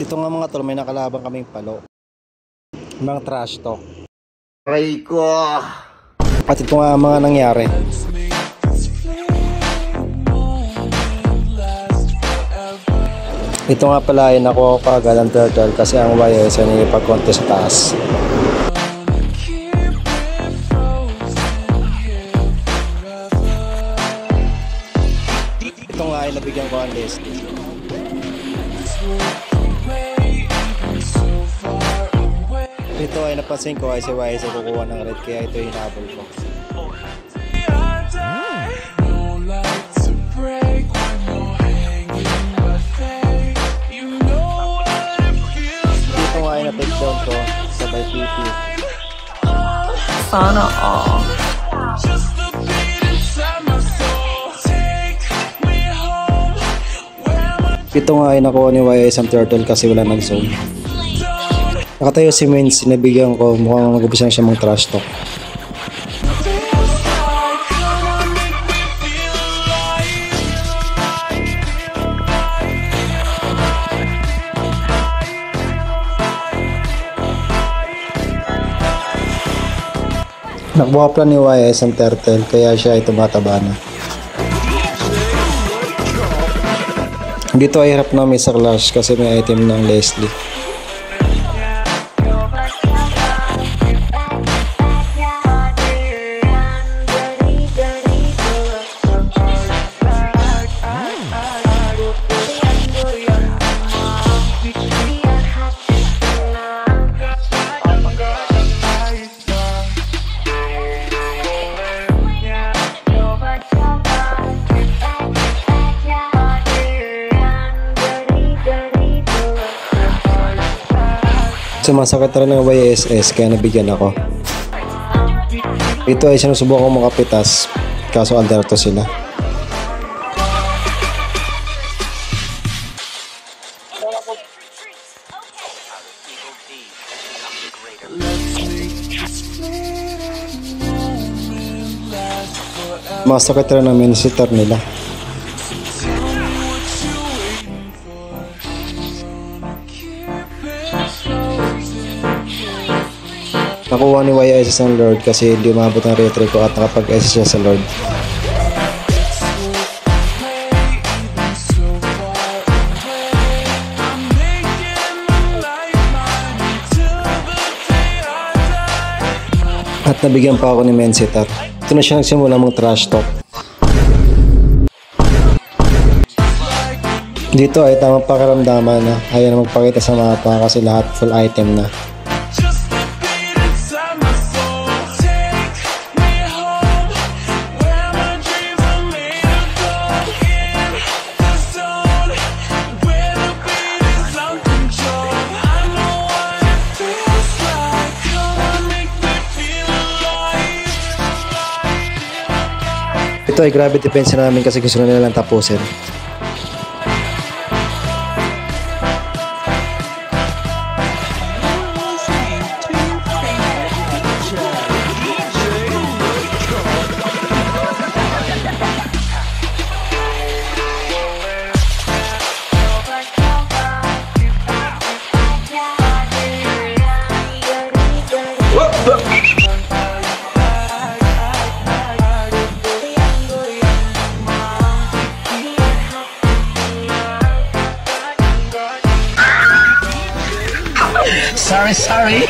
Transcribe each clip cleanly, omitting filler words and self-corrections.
Dito nga mga tol, may nakalabang kaming palo. Mga trash talk. Aray ko! At ito nga mga nangyari. Ito nga pala ay nakuha ko kaagad ang turtle kasi ang YS ay nilipag-konti sa taas. Ito nga ay nabigyan ko ang Leslie. Ito ay napansin ko ay si YS ay kukuha ng red kaya ito hinabol ko. Dito nga ay na-take down ko sabay PP. Sana all. Ito nga ay nakuha ni YS ang turtle kasi wala nag-zone. Nakatayo si Min, sinabigyan ko, mukhang mag-upisa na siya mong trash talk. Nakuha pala ni YS ang turtle kaya siya ay tumataba na. Dito ay harap namin sa clash kasi may item ng Leslie. Sumasakit rin ng YSS kaya nabigyan ako. Ito ay sinusubukan kong makapitas kaso alderto sila. Masakit rin ang minisitar nila. Nakuha ni YS ang Lord kasi hindi umabot ang retry ko at nakapag-SS siya sa Lord. At nabigyan pa ako ni Mensitar. Ito na siya nagsimula mong trash talk. Dito ay tamang pakiramdaman na ayaw na magpakita sa mapa kasi lahat full item na. Ito ay grabe defense namin kasi gusto na nilang tapusin. Sorry.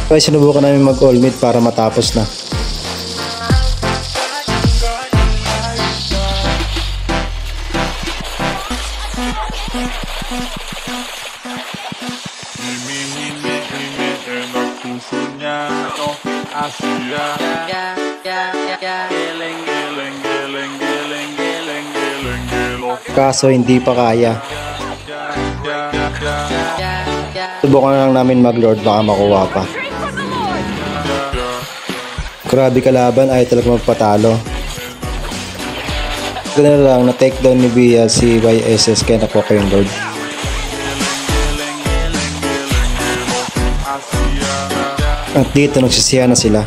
Kaya sinubukan namin mag-all mid para matapos na. Kaso hindi pa kaya. Subukan na lang namin mag-lord baka makuha pa. Grabe kalaban, ay talaga magpatalo. Ganoon lang na take down ni Bia si YSS kaya nakuha ko yung lord. At dito nagsisiya na sila.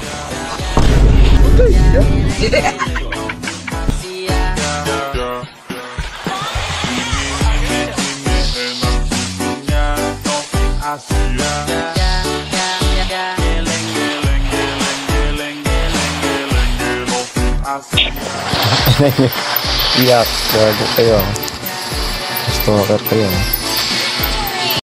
Iyak, gago kayo. Stalker kayo.